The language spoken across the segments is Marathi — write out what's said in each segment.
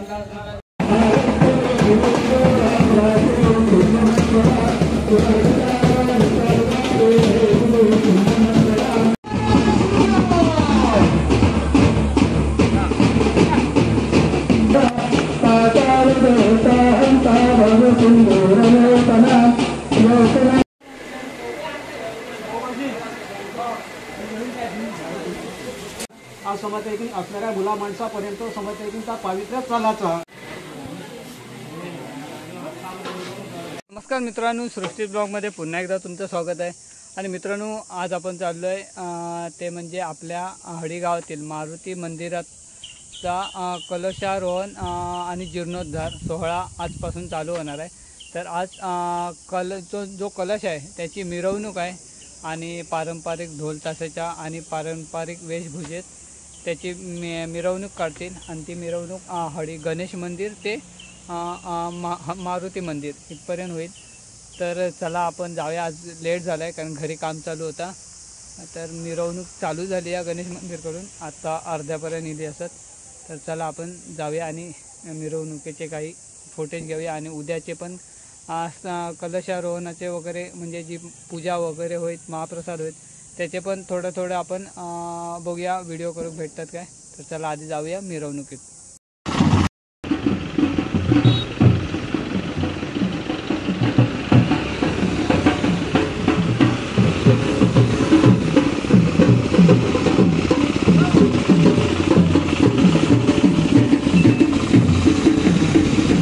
आज समजैकिन असणाऱ्या मुला माणसापर्यंत समजैकिनचा पावित्र्य चालाचा। नमस्कार मित्रांनो, सृष्टी ब्लॉगमध्ये पुन्हा एकदा तुमचं स्वागत आहे। आणि मित्रांनो, आज आपण चाललो आहे ते म्हणजे आपल्या हडी गावातील मारुती मंदिराचा कलशारोहण आणि जीर्णोद्धार सोहळा आजपासून चालू होणार आहे। तर आज जो कलश आहे त्याची मिरवणूक आहे आणि पारंपरिक ढोल ताशाच्या आणि पारंपरिक वेशभूषेत त्याची मिरवणूक काढतील आणि ती मिरवणूक हडी गणेश मंदिर ते मारुती मंदिर इथपर्यंत होईल। तर चला आपण जाऊया, आज लेट झाला आहे कारण घरी काम चालू होता। तर मिरवणूक चालू झाली या गणेश मंदिरकडून, आता अर्ध्यापर्यंत इली असत। तर चला आपण जाऊया आणि मिरवणुकीचे काही फुटेज घेऊया आणि उद्याचे पण कलशारोहणाचे वगैरे म्हणजे जी पूजा वगैरे होईल, महाप्रसाद होईल, त्याचे पण थोडं आपण बघूया व्हिडिओ करून भेटतात काय। तर चला आधी जाऊया मिरवणुकीत।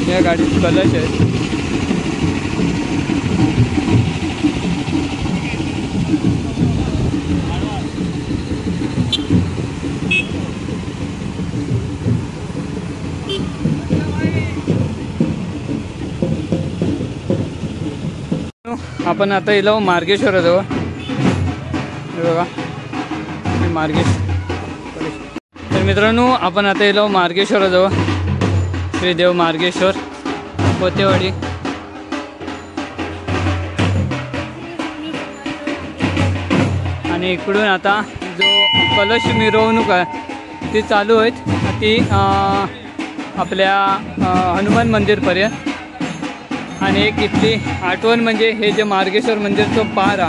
या गाडीत कलश आहे। आपण आता इलो मार्गेश्वराजवळ, बघा मार्गेश्वर। तर मित्रांनो, आपण आता इलो मार्गेश्वराजवळ, श्री देव मार्गेश्वर कोतेवाडी। आणि इकडून आता जो कलश मिरवणूक आहे ती चालू आहेत, ती आपल्या हनुमान मंदिरपर्यंत। आणि एक इथली आठवण म्हणजे हे जे मार्गेश्वर मंदिरचं पार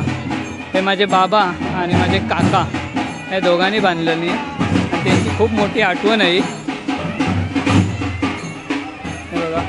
हे माझे बाबा आणि माझे काका या दोघांनी बांधलेली आहे। त्यांची खूप मोठी आठवण आहे। हे बघा,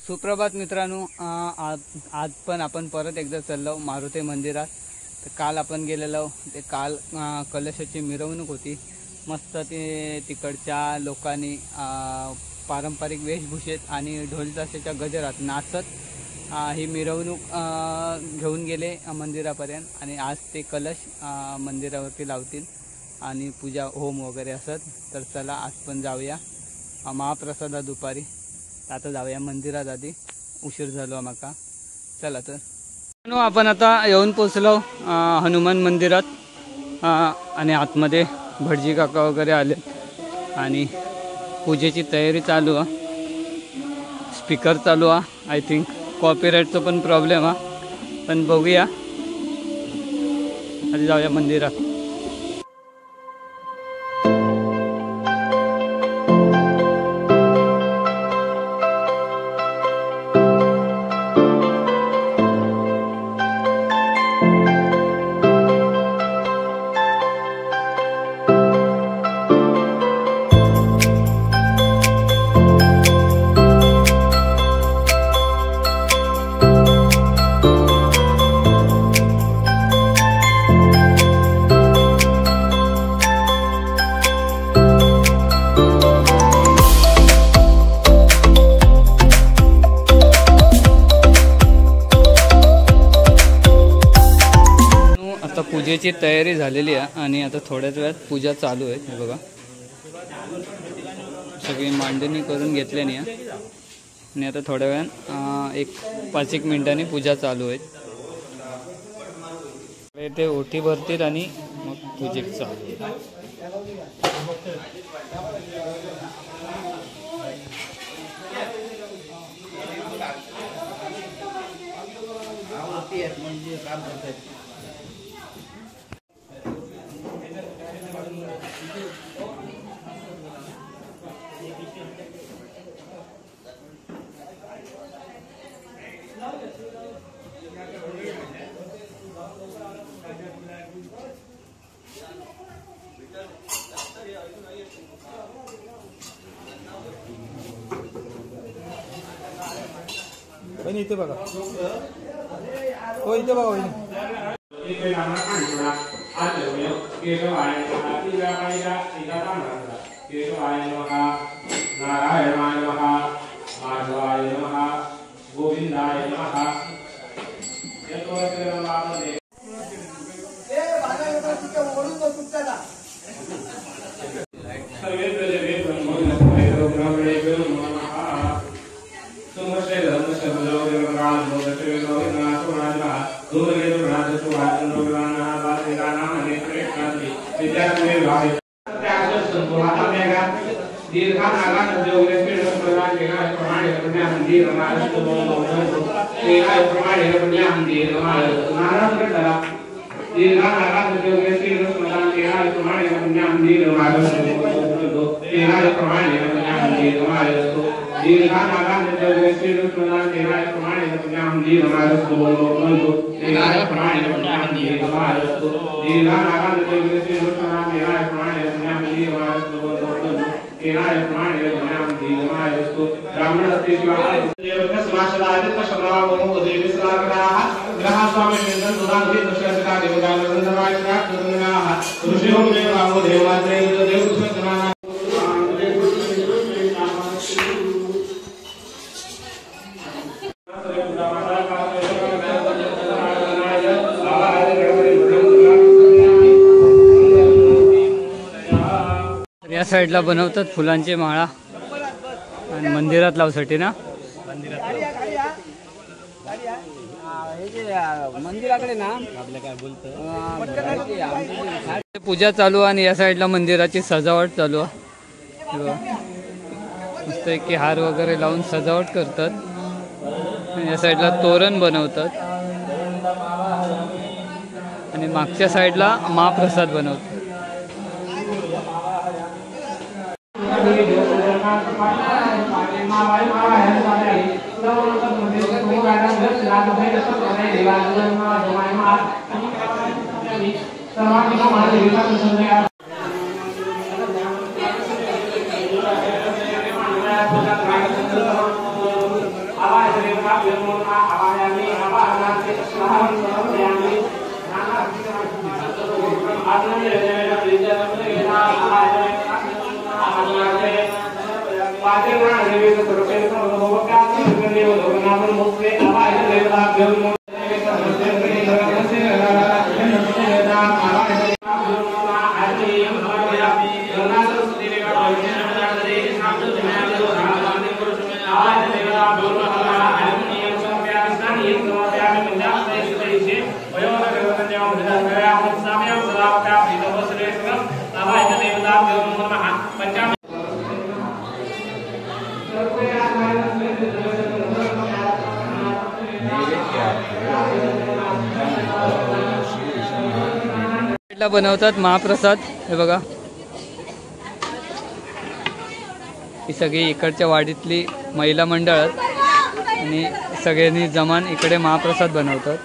सुप्रभात मित्रांनो, आज पण आपण परत एकदा चाललो मारुती मंदिरात. तर काल आपण गेलेलो, ते काल कलशाची मिरवणूक होती. मस्त ते तिकडच्या लोकांनी पारंपरिक वेशभूषेत आणि ढोल ताशाच्या गजरात नाचत ही मिरवणूक घेऊन गेले मंदिरापर्यंत. आणि आज ते कलश मंदिरावरती लावतील आणि पूजा होम वगैरे असत. तर चला आज पण जाऊया महाप्रसादा दुपारी. आता जाऊया मंदिरात, आधी उशीर झालो आम्हाला. चला तर आपण आता येऊन पोचलो हनुमान मंदिरात आणि आतमध्ये भटजी काका वगैरे आले आणि पूजेची तयारी चालू आहे. स्पीकर चालू आहे. आय थिंक कॉपीराईटचा पण प्रॉब्लेम आहे, पण बघूया. आधी जाऊया मंदिरात. पूजेची तयारी झालेली आहे आणि आता थोड्याच वेळात पूजा चालू आहे. हे बघा, सगळी मांडणी करून घेतल्याने आणि आता थोड्या वेळात 5-1 मिनिटांनी पूजा चालू आहे. ते ओटी भरतील आणि मग पूजेक चालू आहे. वहिनी इथे बघा, हो इथे बघा वहिनी. नारायणाय नमः, माधवाय नमः, गोविंदाय नमः. या साईडला बनवतात फुलांचे माळा आणि मंदिरात लावसाठी ना. मंदिराकडे ना आपल्या काय बोलतं पूजा चालू आणि या साईडला मंदिराची सजावट चालू आहे. मस्त की हार वगैरे लावून सजावट करतात. या साईडला तोरण बनवतात आणि मागच्या साईडला महाप्रसाद बनवतात. आवाज बनवतात महाप्रसाद. हे बघा, ही सगळी इकडच्या वाडीतली महिला मंडळ आणि सगळ्यांनी जमान इकडे महाप्रसाद बनवतात.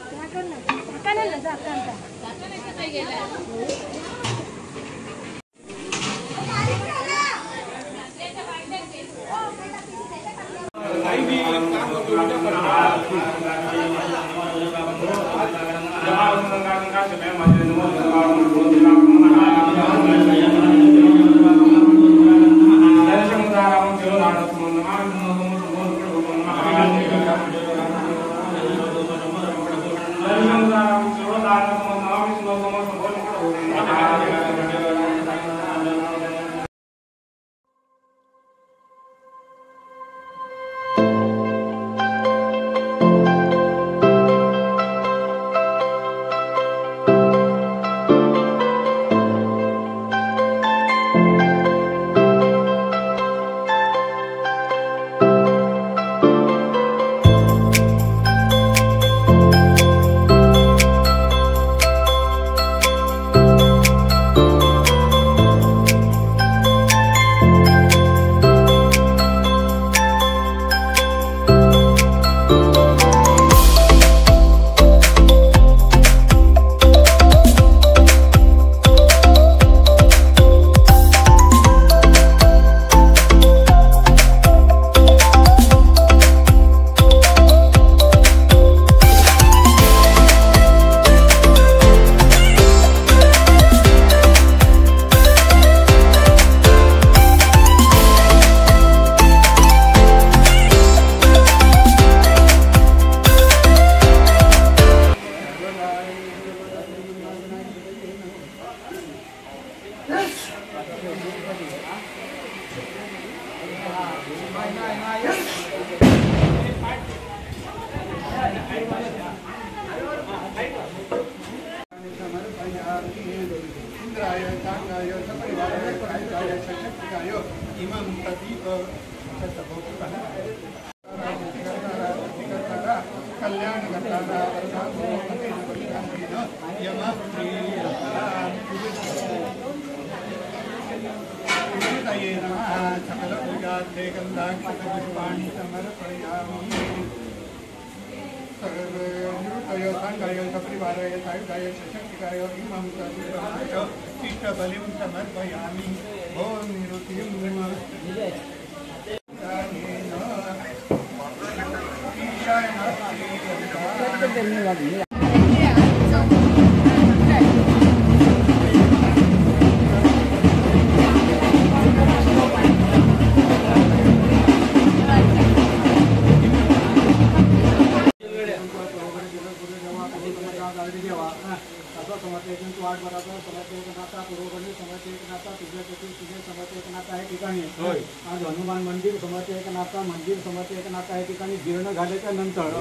आज हनुमान मंदिर समर्थ एकनाथा मंदिर समर्थ एकनाथा या ठिकाणी जीर्ण झाल्याच्या नंतर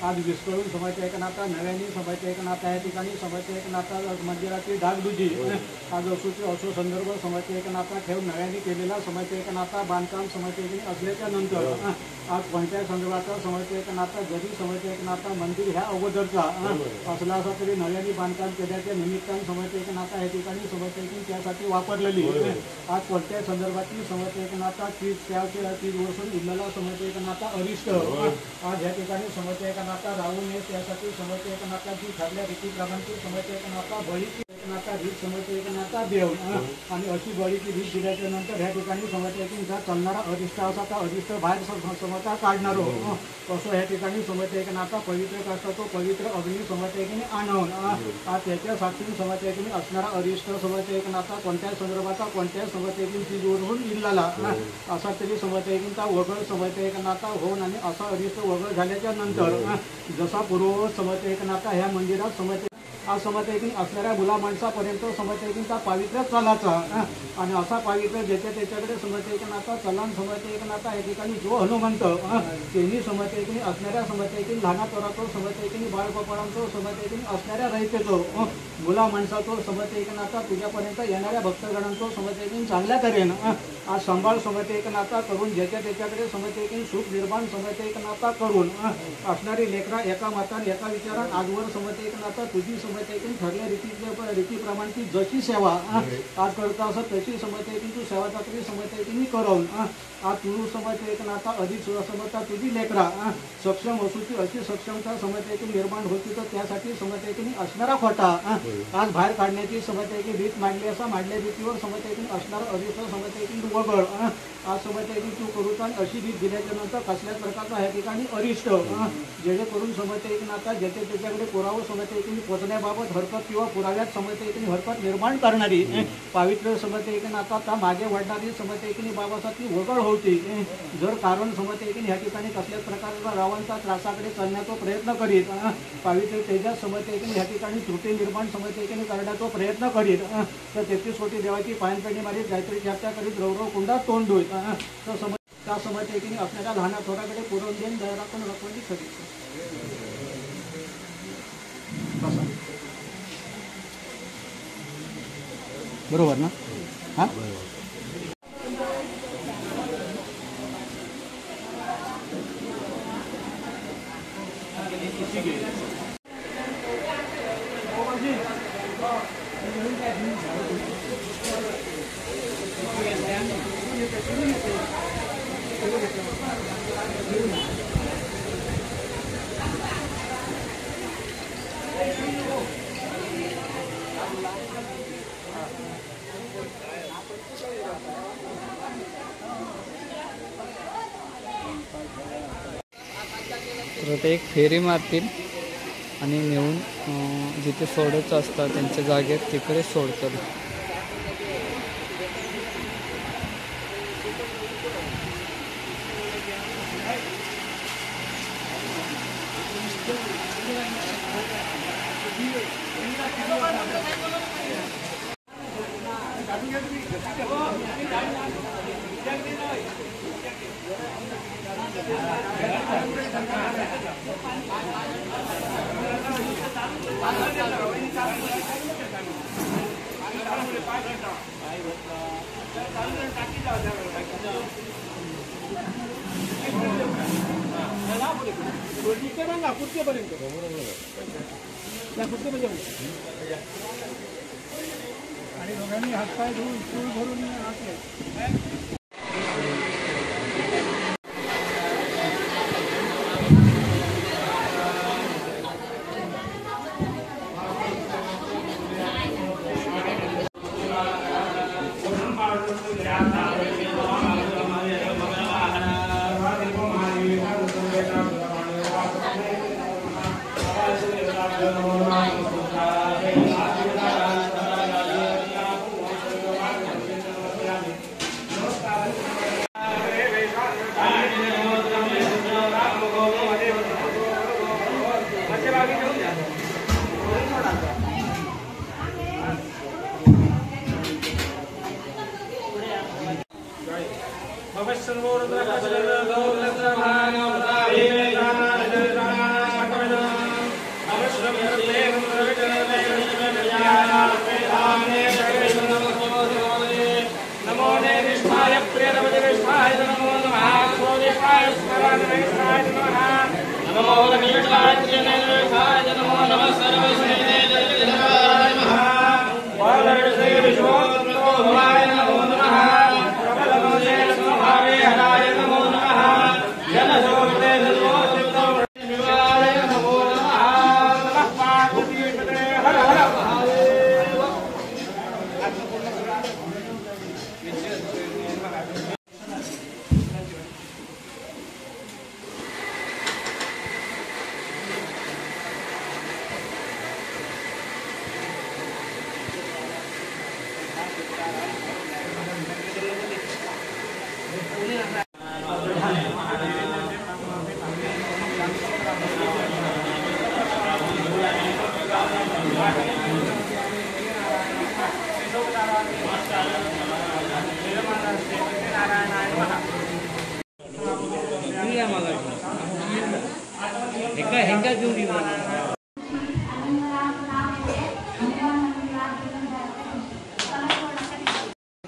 आज विस्कळून समर्थ एकनाथा नव्याने समर्थ एकनाथा या ठिकाणी समर्थ एकनाथा मंदिराची डागडुजी आज असो संदर्भ समर्थ एकनाथा ठेवून नव्याने केलेला समर्थ एकनाथा बांधकाम समर्थ असल्याच्या नंतर आज कोणत्या संदर्भाचा समर्थ एकनाथा जरी समर्थ एकनाथा मंदिर ह्या अगोदरचा असला असा तरी नव्याने बांधकाम केल्याच्या निमित्तानं समर्थ एकनाथा या ठिकाणी समर्थ त्यासाठी वापरलेली आज कोणत्या संदर्भातील समर्थ एकनाथा तीज वर्षून उरलेला समर्थ एकनाथा अरिष्ट आज या ठिकाणी समर्थ एकनाथा राहू नये त्यासाठी समर्थ एकनाथाची ठरल्या रीतीप्रमाणे समर्थ एकनाथा बळी नाता रीत समजते एक नाता देव आणि अशी बळीची रीत दिल्याच्या नंतर ह्या ठिकाणी समजते की जर चालणारा अरिष्ट असा तर अरिष्ट बाहेर समजता काढणारो असं ह्या ठिकाणी समजते की नाता पवित्र असतो तो पवित्र अग्नी समजते की आणवून त्याच्या साक्षीने समजते की असणारा अरिष्ट समजते एक नाता कोणत्याही संदर्भाचा कोणत्याही समजते की चीजवरून इल्लाला असा तरी समजते की त्या वगळ समजते एक नाता होऊन आणि असा अरिष्ट वगळ झाल्याच्या नंतर जसा पूर्व समजते एक नाता ह्या मंदिरात समजते आज समजते की असणाऱ्या मुला माणसापर्यंत समजते की त्या पावित्र्य चालाचा आणि असा पावित्र्य ज्याच्या त्याच्याकडे समजते की नाता चलन समजते की नाता या ठिकाणी जो हनुमंत त्यांनी समजते की असणाऱ्या समजते की लहाना तोरातो समजते की बाळपणांचो समजते की असणाऱ्या रहितेचो मुला माणसाचो समजते की नाता तुझ्यापर्यंत येणाऱ्या भक्तगणांचो समजते की चांगल्या करेन आज सांभाळ समजते की नाता करून ज्याच्या त्याच्याकडे समजते की सुख निर्माण समजते की नाता करून असणारी लेकरा एका मातान एका विचारात आजवर समजते की नाता तुझी समजते की ठरल्या रीतीप्रमाणे ती जशी सेवा आज करता असं तशी समजते की तू सेवा तरी समजते की मी करवून आज तू समजते की नाता अधिक समजता तुझी लेकरा सक्षम असूची अशी सक्षमता समजते की निर्माण होती तर त्यासाठी समजते की असणारा खोटा आज बाहेर काढण्याची समजते की रीत मांडली असा मांडल्या रीतीवर समजते की असणारा अधिक समजते की वगळ आज समजते की तू करूचा अशी रीत दिल्याच्या नंतर कसल्याच प्रकारचा ह्या ठिकाणी अरिष्ट जेणेकरून समजते की नाता ज्याच्या त्याच्याकडे पुरावं समजते की पोचण्याबाबत हरकत किंवा पुराव्यात समजते की हरकत निर्माण करणारी पावित्र्य समजते की नाता त्या मागे वाढणारी समजते की बाबासाठी वगळ होती जर कारण समजते की ह्या ठिकाणी कसल्याच प्रकारचा रावांचा त्रासाकडे चालण्याचा प्रयत्न करीत पावित्र्य तेजात समजते की ह्या ठिकाणी त्रुटी निर्माण समजते की करण्याचा प्रयत्न करीत तर 33 कोटी देवाची पायंपणी मारीत गायत्री चर्चा करीत रवरव कुंडात तोंड धुईत तर त्या समजते की आपल्याला लहाना थोडाकडे पुरवून देऊन दया पण रखवली खरी बरोबर ना हा तर ते एक फेरी मारतील आणि नेऊन जिथे सोडायचं असतं त्यांच्या जागेत तिकडे सोडतात. आणि दोघांनी हातपाय धुवून चूळ भरून घातले. नमो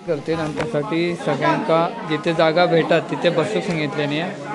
करते आणि त्यासाठी सगळ्यांका जिथे जागा भेटत तिथे बसूक सांगितल्याने आहे.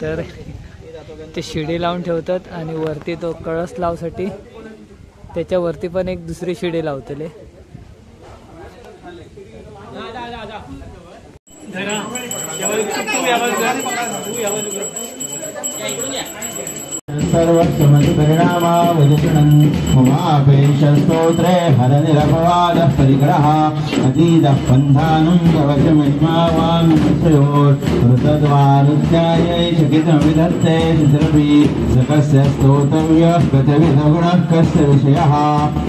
तर ते शिडी लावून ठेवतात आणि वरती तो कळस लावसाठी त्याच्यावरती पण एक दुसरी शिडी लावतले. सर्वस्वमतिपरिणामावजनन् ममापेशस्तोत्रे हरनिरपवादः परिग्रहः अतीतः पन्थानं कवचमहिमावान्योर्तद्वारुध्यायै चकितमिदत्ते चित्रपि सकस्य स्तोतव्यः कथविधगुणः कस्य विषयः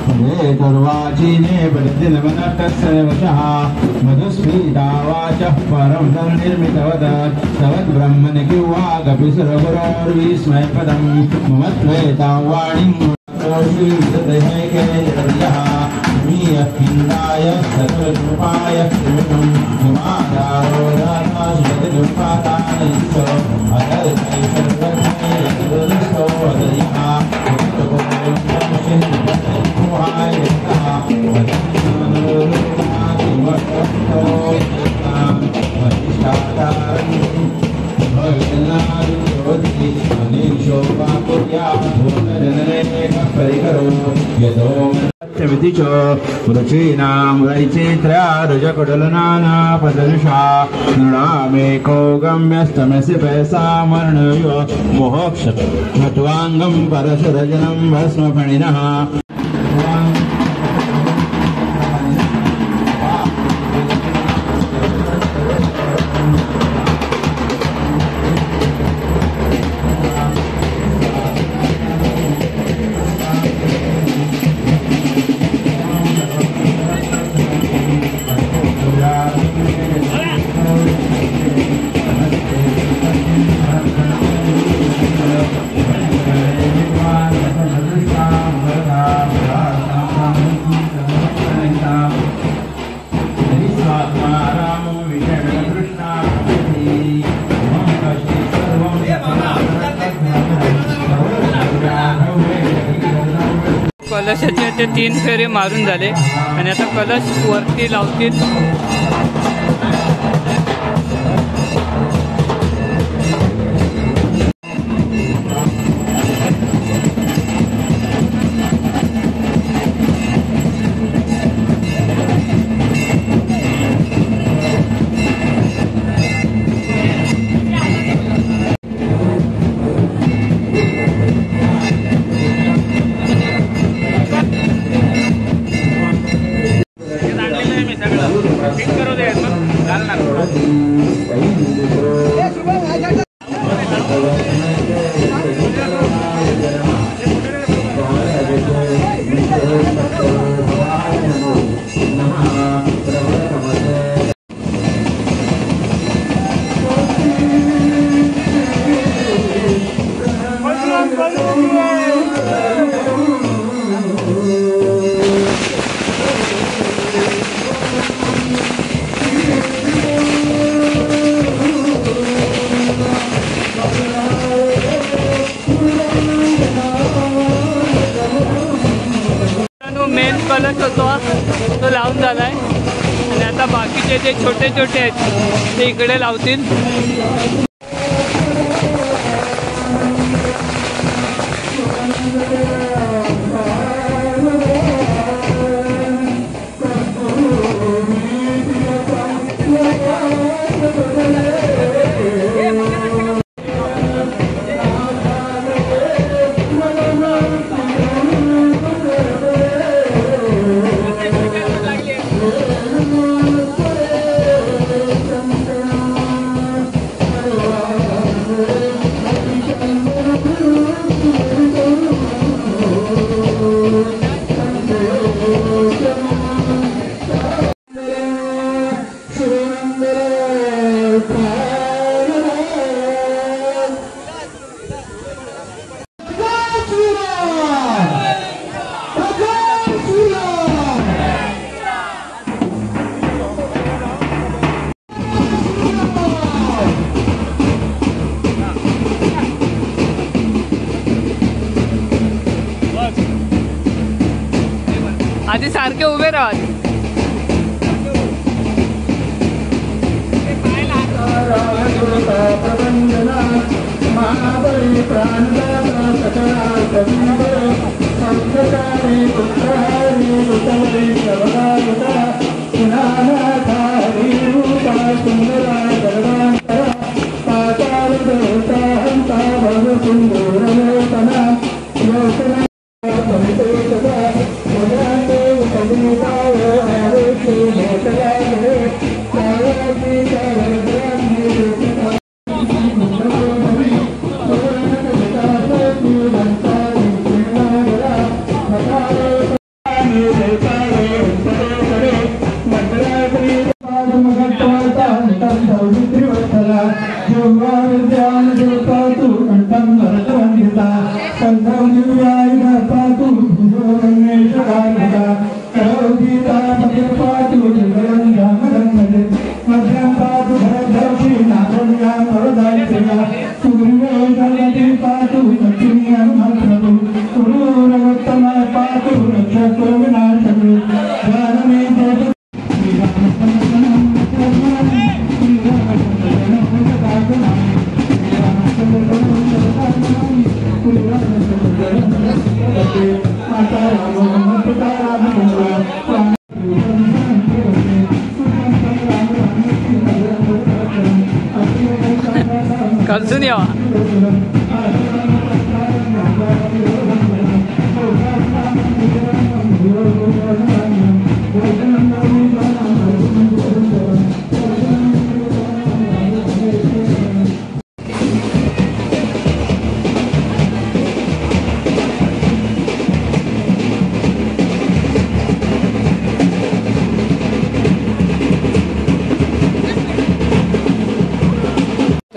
पदेतुर्वाचीने पठितिनमनः कस्य वशः मधुस्फीता वाचः परं निर्मितवत् तवद्ब्रह्मन् किंवागपि सुरगुरोर्विस्मयपदम् मम त्वेतां वाणीं मीयःपिण्डाय सकलरूपाय कृतं हिमादारो दाताशुभतिरूपादानयितो अदर्शैशर्वैस्तौ अदयः रुचीनां वैचित्र्या रुजकुडलनाना पदनुषा नृणामेको गम्यस्तमसि पैसामर्णयो मोहक्ष मत्वाङ्गं परशुरजनं भस्मफणिनः कलशाचे ते 3 फेरे मारून झाले आणि आता कलश वरती लावतील. मी सगळं फिट करू दे मग घालणार मेन कलश होतो तो लावून झालाय आणि आता बाकीचे जे छोटे छोटे आहेत ते इकडे लावतील. आधी सारखे उभे राहा. कलसून यावा.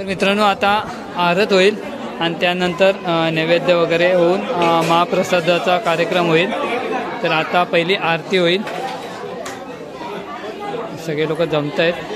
मित्रांनो आता आरत होईल आणि त्यानंतर नैवेद्य वगैरे होऊन महाप्रसादाचा कार्यक्रम होईल. तर आता पहिली आरती होईल. सगळे लोक जमत आहेत.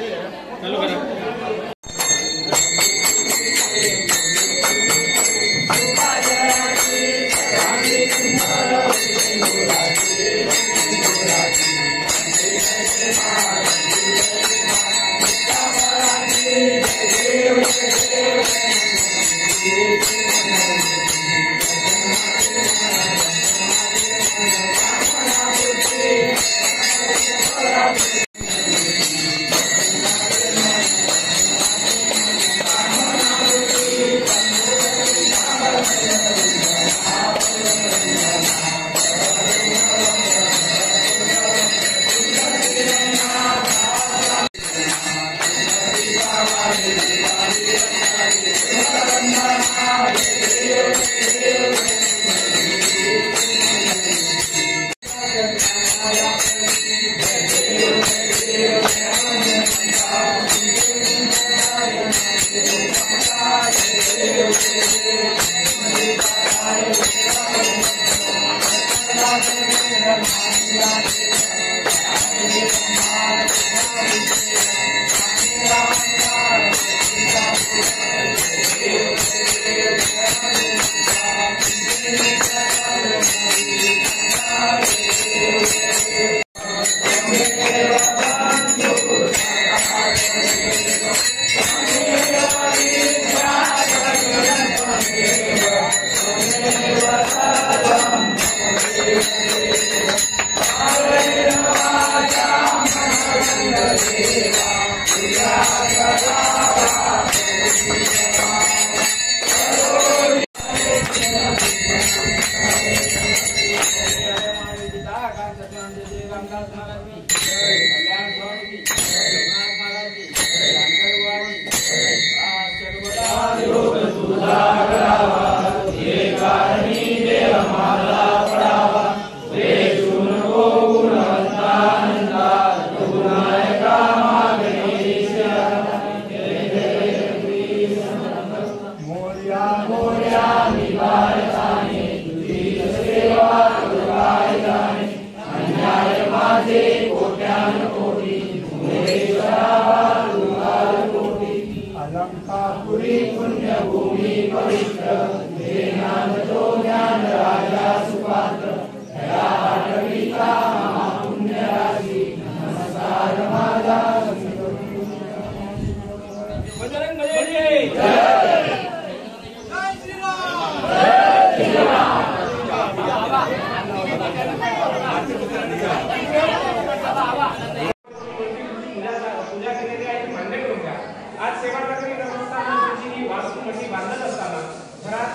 आज सेवा नगरी धर्मस्थानाची ही वास्तू कशी बांधत असताना घरात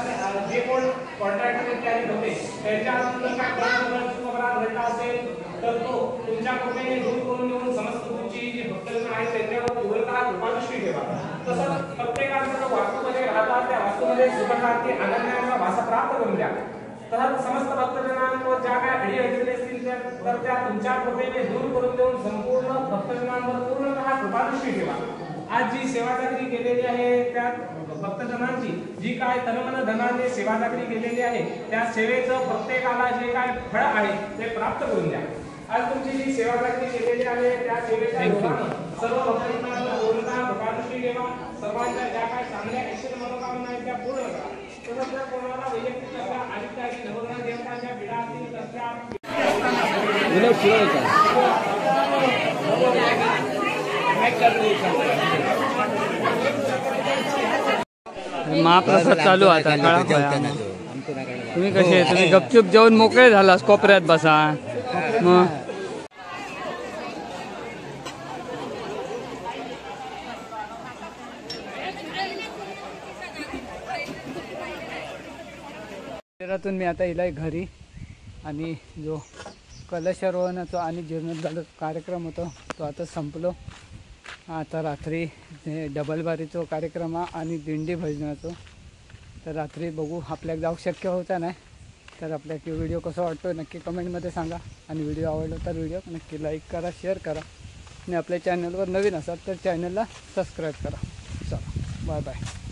जे कोण कॉन्ट्रॅक्टर तयारी होते त्यांच्या हातून काय अपराध घडला असेल तर तो तुमच्या कृपेने दूर करून देऊन समस्त तुमची जी भक्तजन आहेत त्यांच्यावर पूर्णतः कृपादृष्टी ठेवा. तसंच प्रत्येकाचा जो वास्तूमध्ये राहतात त्या वास्तूमध्ये सुखशांती आनंदाचा वासा प्राप्त करून द्या. तसंच समस्त भक्तजनांवर ज्या काय अडी अडचणी असतील तर त्या तुमच्या कृपेने दूर करून देऊन संपूर्ण भक्तजनांवर पूर्णतः कृपादृष्टी ठेवा. आज जी सेवादागरी केलेली आहे त्या भक्तजनांची जी काय तनमन धनाने सेवादागरी केलेली आहे त्या सेवेचं प्रत्येकाला जे काय फळ आहे ते प्राप्त करून द्या. आज तुमची जी सेवादागरी केलेली आहे त्या सेवेच्या योगाने सर्व भक्तांना पूर्णतः कृपादृष्टी ठेवा. सर्वांच्या ज्या काय चांगल्या इच्छित मनोकामना आहेत त्या पूर्ण करा. तसंच जर कोणाला वैयक्तिक अशा आदित्यादी नवग्रह देवतांच्या पीडा असतील तर त्या महाप्रसाद चालू आता तुम्ही कसे तुम्ही गपचूप जेवून मोकळे झालास कोपऱ्यात बसा मग मंदिरातून मी आता इलाय घरी आणि जो कलशारोहणाचा आणि जीर्णोद्धार कार्यक्रम होता तो आता संपलो. आता रात्री डबलबारीचा कार्यक्रम आणि दिंडी भजनाचं तर रात्री बघू. आपल्याला जाऊ शक्य होता नाही तर आपल्याला व्हिडिओ कसा वाटतो नक्की कमेंटमध्ये सांगा आणि व्हिडिओ आवडला तर व्हिडिओ नक्की लाईक करा शेअर करा आणि आपल्या चॅनलवर नवीन असाल तर चॅनलला सबस्क्राईब करा. चला बाय बाय.